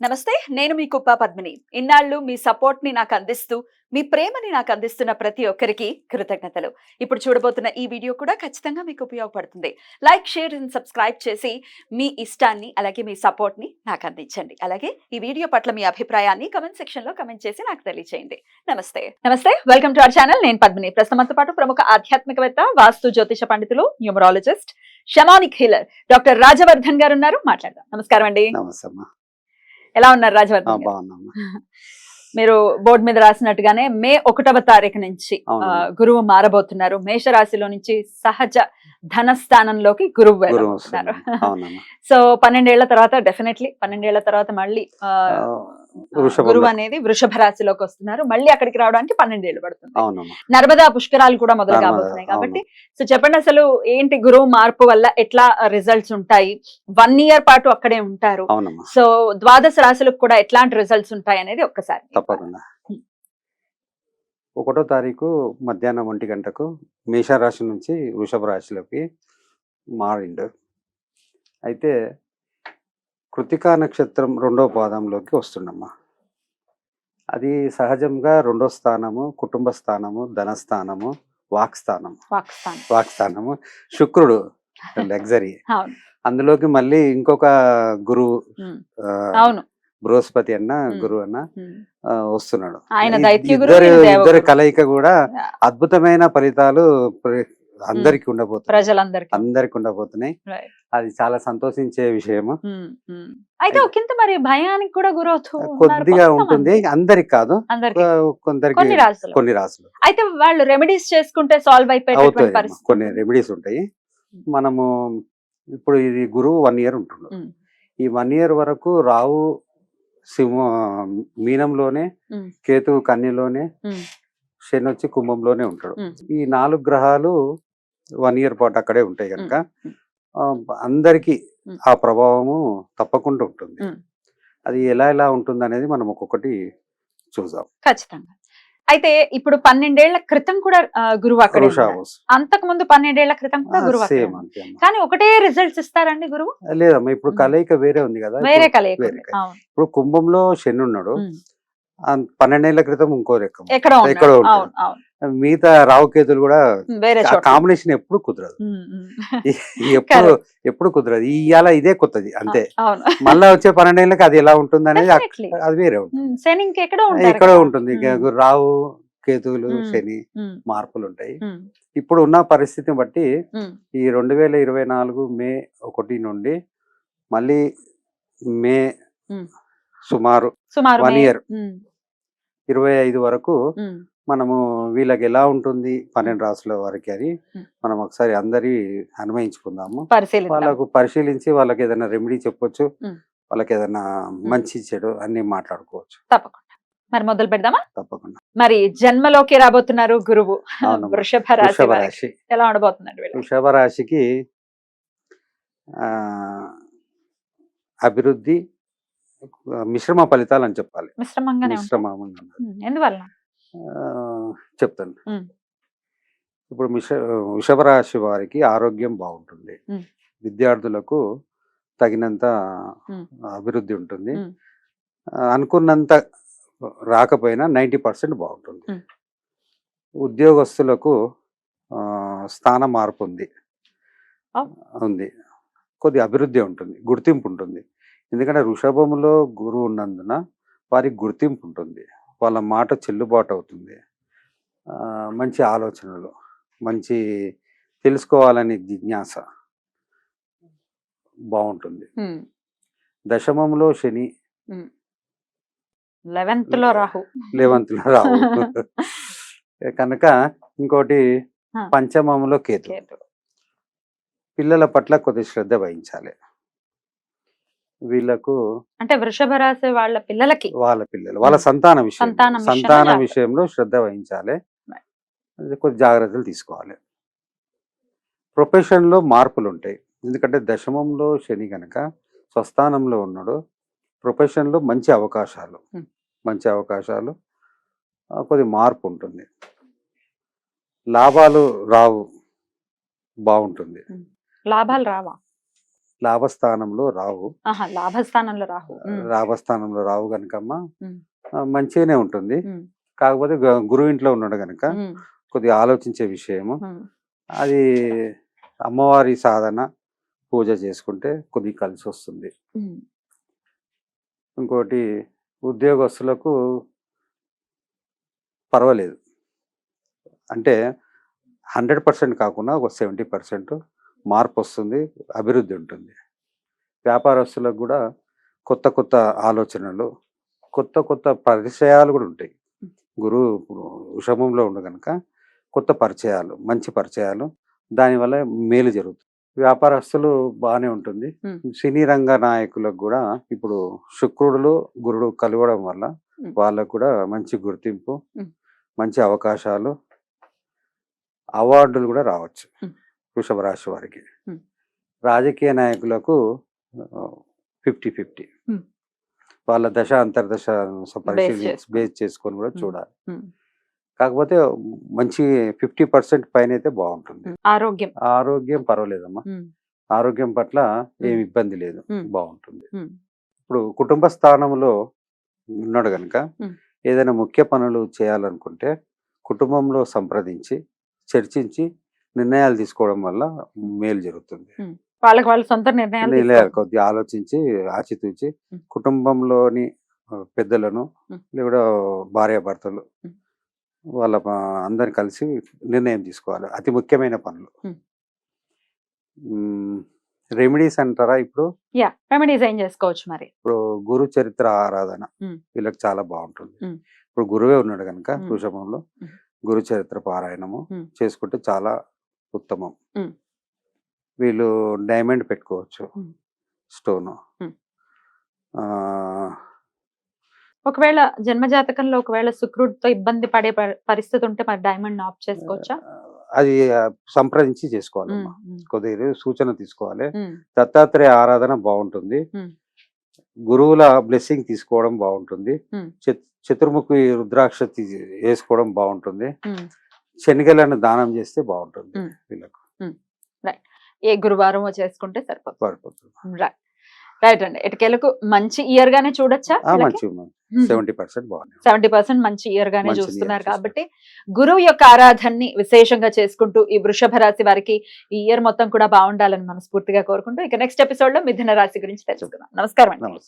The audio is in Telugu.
నమస్తే, నేను మీ కుప్ప పద్మిని. ఇన్నాళ్ళు మీ సపోర్ట్‌ని నాకు అందిస్తూ, మీ ప్రేమని నాకు అందిస్తున్న ప్రతి ఒక్కరికి కృతజ్ఞతలు. ఇప్పుడు చూడబోతున్న ఈ వీడియో కూడా ఖచ్చితంగా మీకు ఉపయోగపడుతుంది. లైక్, షేర్ అండ్ సబ్స్క్రైబ్ చేసి మీ ఇష్టాన్ని అలాగే మీ సపోర్ట్‌ని నాకు అందించండి. అలాగే ఈ వీడియో పట్ల మీ అభిప్రాయాన్ని కామెంట్ సెక్షన్‌లో కామెంట్ చేసి నాకు తెలియజేయండి. నమస్తే. Welcome to our channel. నేను పద్మిని. ప్రస్తుతం మనతో పాటు ప్రముఖ ఆధ్యాత్మికవేత్త, వాస్తు జ్యోతిష పండితులు, numerologist, shamanic healer doctor Rajavardhan గారు ఉన్నారు. మాట్లాడదాం. నమస్కారం అండి. నమస్తే అమ్మా. ఎలా ఉన్నారు రాజవర్ధన్ గారు? బాగున్నామ్మా. మీరు బోర్డు మీద రాసినట్టుగానే మే 1వ తారీఖు నుంచి అవునమ్మా. గురువు మారబోతున్నారు. మేషరాశిలో నుంచి సహజ ధన స్థానంలోకి గురువు గురువు వెళ్ళబోతున్నారు. వస్తున్నాడు. అవునమ్మా. సో 12 ఏళ్ల తర్వాత డెఫినెట్లీ 12 ఏళ్ల తర్వాత మళ్ళీ వృషభంలో. గురువు అనేది వృషభ రాశిలోకి వస్తున్నారు. మళ్ళీ అక్కడికి రావడానికి 12 ఏళ్ళు పడుతుంది. అవునమ్మా. నర్మదా పుష్కరాలు కూడా మొదలు నర్మదా, కాబోతున్నాయి కాబట్టి సో చెప్పండి, అసలు ఏంటి గురువు మార్పు వల్ల ఎట్లా రిజల్ట్స్ ఉంటాయి? 1 ఇయర్ పాటు అక్కడే ఉంటారు. అవునమ్మా. సో ద్వాదశ రాశులకు కూడా ఎట్లాంటి రిజల్ట్స్ ఉంటాయి అనేది ఒక్కసారి తప్పకుండా. 1వ తారీఖు మధ్యాహ్నం 1 గంటకు మేషరాశి నుంచి వృషభ రాశిలోకి మారిండు. అయితే కృతికా నక్షత్రం 2వ పాదంలోకి వస్తుండమ్మా. అది సహజంగా 2వ స్థానము, కుటుంబ స్థానము, ధనస్థానము, వాక్స్థానము. పాకిస్తాన్. వాక్స్థానము శుక్రుడు లగ్జరీ. అవును. అందులోకి మళ్ళీ ఇంకొక గురువు ఉమ్. ఆ, అవును. బృహస్పతి అన్న ఉమ్. గురువు అన్న ఉమ్. వస్తున్నాడు. ఆయన దైత్య గురువు, ఇద్దరు ఈయన దేవగురువు. ఇద్దరి కలయిక కూడా అద్భుతమైన ఫలితాలు అందరికి ఉండబోతున్నాయి. ప్రజలందరికీ. అందరికి ఉండబోతున్నాయి. Right. అది చాలా సంతోషించే విషయము. అయితే ఒకంత మరి భయానికి కూడా గురవుతూ ఉన్నారు కొద్దిగా కొంతమంది. ఉంటుంది, అందరికి కాదు, అందరికీ. కొందరికి కొన్ని రాశులు. కొన్ని రాసులు అయితే వాళ్ళు రెమెడీస్ చేసుకుంటే సాల్వ్ అయిపోయేటువంటి అవుతాయి. పరిస్థితి. కొన్ని రెమెడీస్ ఉంటాయి. మనము ఇప్పుడు ఇది గురువు 1 ఇయర్ ఉంటుండు. ఉమ్. ఈ 1 ఇయర్ వరకు రావు సింహ మీనంలోనే, ఉమ్. కేతువు కన్యలోనే, ఉమ్. శని వచ్చి కుంభంలోనే ఉంటాడు. ఉమ్. ఈ 4 గ్రహాలు 1 ఇయర్ పాటు అక్కడే ఉంటాయి కనుక ఉమ్. అందరికి ఉమ్. ఆ ప్రభావము తప్పకుండా ఉంటుంది. ఉమ్. అది ఎలా ఉంటుంది అనేది మనం ఒక్కొక్కటి చూద్దాం. ఖచ్చితంగా. అయితే ఇప్పుడు 12 ఏళ్ల క్రితం కూడా గురువు అక్కడే ఉన్నారు. వృషభ అంతకు ముందు 12 ఏళ్ల క్రితం కూడా గురువు అక్కడే సేమ్ ఉన్నారు. అంతే అమ్మా. కానీ ఒకటే రిజల్ట్స్ ఇస్తారండి గురువు? లేదమ్మా, ఇప్పుడు కలయిక వేరే ఉంది కదా. వేరే ఇప్పుడు కలయిక వేరే ఉంది. కలయిక. అవును. ఇప్పుడు కుంభంలో శని ఉన్నాడు. ఉమ్. 12 ఏళ్ల క్రితం ఇంకో రకం. ఎక్కడో ఎక్కడో ఉన్నాడు. ఉంటాడు. అవును. అవును. మిగతా రావుకేతులు కూడా వేరే చోట. కాంబినేషన్ ఎప్పుడు కుదరదు. ఉమ్. ఉమ్. ఎప్పుడు కుదరదు. ఇవాళ ఇదే కొత్తది అంతే. అవును. మళ్ళా వచ్చే 12 ఏళ్ళకి అది ఎలా ఉంటుంది అనేది Definitely. అది వేరే ఉంటుంది. శని ఇంకెక్కడో ఉంటారు ఎక్కడో కదా. ఉంటుంది. ఉమ్. రావు కేతువులు ఉమ్. శని ఉమ్. మార్పులు ఉంటాయి. ఉమ్. ఇప్పుడు ఉన్న పరిస్థితిని బట్టి ఉమ్. ఈ 2024 మే 1 నుండి మళ్ళీ మే ఉమ్. సుమారు సుమారు 1 ఇయర్ ఉమ్. 25 వరకు ఉమ్. మనము వీళ్ళకి ఎలా ఉంటుంది 12 రాసుల వారికి అని మనం ఒకసారి అందరి అన్వయించుకుందాము. పరిశీలిద్దాం. వాళ్ళకు పరిశీలించి వాళ్ళకి ఏదైనా రెమెడీ చెప్పొచ్చు, ఉమ్. వాళ్ళకి ఏదైనా మంచి చెడు అన్ని మాట్లాడుకోవచ్చు. తప్పకుండా. మరి మొదలు పెడదామా? తప్పకుండా. మరి జన్మలోకి రాబోతున్నారు గురువు. అవునమ్మా. వృషభ రాశి వృషభ వారికి రాశి. ఎలా ఉండబోతున్నాడు వీళ్ళకి? వృషభ రాశికి ఆ, అభివృద్ధి మిశ్రమ ఫలితాలు అని చెప్పాలి. మిశ్రమంగానే ఉంటుంది. మిశ్రమంగా ఉన్నది. ఎందువల్ల? చెప్తాను. ఉమ్. ఇప్పుడు వృషభ రాశి వారికి ఆరోగ్యం బాగుంటుంది. ఉమ్. విద్యార్థులకు తగినంత ఉమ్. అభివృద్ధి ఉంటుంది. ఉమ్. అనుకున్నంత రాకపోయినా 90% బాగుంటుంది. ఉమ్. ఉద్యోగస్తులకు స్థాన మార్పు ఉంది. ఆ. ఉంది. కొద్ది అభివృద్ధి ఉంటుంది, గుర్తింపు ఉంటుంది. ఎందుకంటే వృషభంలో గురువు ఉన్నందున వారికి గుర్తింపు ఉంటుంది. వాళ్ళ మాట చెల్లుబాటు అవుతుంది. మంచి ఆలోచనలు, మంచి తెలుసుకోవాలని జిజ్ఞాస బాగుంటుంది. ఉమ్. దశమంలో శని, ఉమ్. 11th లో రాహు. 11th లో రావు కనుక ఇంకోటి పంచమంలో కేతు. కేతు. పిల్లల పట్ల కొద్ది శ్రద్ధ వహించాలి. వీళ్ళకు అంటే వృషభ రాశి వాళ్ళ పిల్లలకి, వాళ్ళ పిల్లలు వాళ్ళ సంతాన విషయంలో శ్రద్ధ వహించాలి. కొద్ది జాగ్రత్తలు తీసుకోవాలి. ప్రొఫెషన్ లో మార్పులు ఉంటాయి. ఎందుకంటే దశమంలో శని కనుక స్వస్థానంలో ఉన్నాడు. ప్రొఫెషన్ లో మంచి అవకాశాలు కొద్ది మార్పు ఉంటుంది. లాభాలు రావు, బాగుంటుంది. లాభాలు రావా? లాభస్థానంలో రావు. ఆహా, లాభస్థానంలో రాహు. లాభస్థానంలో రావు గనుకమ్మ ఉమ్. మంచిగానే ఉంటుంది. ఉమ్. కాకపోతే గురువు ఇంట్లో ఉన్నాడు గనుక ఉమ్. కొద్దిగా ఆలోచించే విషయము. ఉమ్. అది అమ్మవారి సాధన పూజ చేసుకుంటే కొద్దిగా కలిసి వస్తుంది. ఉమ్. ఇంకోటి ఉద్యోగస్తులకు పర్వాలేదు. అంటే 100% కాకుండా ఒక 70% మార్పు వస్తుంది, అభివృద్ధి ఉంటుంది. వ్యాపారస్తులకు కూడా కొత్త కొత్త ఆలోచనలు, కొత్త కొత్త పరిచయాలు కూడా ఉంటాయి. గురువు ఇప్పుడు వృషభంలో ఉండు కనుక కొత్త పరిచయాలు, మంచి పరిచయాలు, దానివల్ల మేలు జరుగుతుంది. వ్యాపారస్తులు బాగానే ఉంటుంది. సినీ రంగ నాయకులకు కూడా ఇప్పుడు శుక్రుడులు గురుడు కలవడం వల్ల వాళ్ళకు కూడా మంచి గుర్తింపు, మంచి అవకాశాలు, అవార్డులు కూడా రావచ్చు వృషభ రాశి వారికి. రాజకీయ నాయకులకు 50-50 వాళ్ళ దశ అంతర్దశ పరిశీలించి బేస్ చేసుకొని కూడా చూడాలి. కాకపోతే మంచి 50% పైన అయితే బాగుంటుంది. ఆరోగ్యం పర్వాలేదమ్మా. ఆరోగ్యం పట్ల ఏమి ఇబ్బంది లేదు, బాగుంటుంది. ఇప్పుడు కుటుంబ స్థానంలో ఉన్నాడు కనుక ఏదైనా ముఖ్య పనులు చేయాలనుకుంటే కుటుంబంలో సంప్రదించి చర్చించి నిర్ణయాలు తీసుకోవడం వల్ల మేలు జరుగుతుంది. వాళ్ళ సొంత నిర్ణయాలు కొద్దిగా ఆలోచించి ఆచితూచి కుటుంబంలోని పెద్దలను లేదా భార్యాభర్తలు వాళ్ళ అందరిని కలిసి నిర్ణయం తీసుకోవాలి. అతి ముఖ్యమైన పనులు. రెమెడీస్ అంటారా? ఇప్పుడు రెమెడీస్ ఏం చేసుకోవచ్చు మరి? ఇప్పుడు గురు చరిత్ర ఆరాధన వీళ్ళకి చాలా బాగుంటుంది. ఇప్పుడు గురువే ఉన్నాడు కనుక వృషభంలో గురు చరిత్ర పారాయణము చేసుకుంటే చాలా ఉత్తమం. వీళ్ళు డైమండ్ పెట్టుకోవచ్చు, స్టోన్. ఒకవేళ జన్మజాతకంలో ఒకవేళ శుక్రుడితో ఇబ్బంది పడే పరిస్థితి ఉంటే మరి డైమండ్ ఆఫ్ చేసుకోవచ్చా? అది సంప్రదించి చేసుకోవాలి. కొద్దిగా సూచన తీసుకోవాలి. దత్తాత్రేయ ఆరాధన బాగుంటుంది. గురువుల బ్లెస్సింగ్ తీసుకోవడం బాగుంటుంది. చతుర్ముఖి రుద్రాక్ష వేసుకోవడం బాగుంటుంది. శనిగలను దానం చేస్తే బాగుంటుంది వీళ్ళకు. ఏ గురువారం చేసుకుంటే సరిపోతుంది. రైట్ అండి. ఎటుకేలకు మంచి ఇయర్ గానే చూడొచ్చా? 70% బాగుంది. 70% మంచి ఇయర్ గానే చూస్తున్నారు కాబట్టి గురువు యొక్క ఆరాధనని విశేషంగా చేసుకుంటూ ఈ వృషభ రాశి వారికి ఈ ఇయర్ మొత్తం కూడా బాగుండాలని మనస్ఫూర్తిగా కోరుకుంటూ ఇక నెక్స్ట్ ఎపిసోడ్ లో మిథున రాశి గురించి తెలుసుకుందాం. నమస్కారం అండి.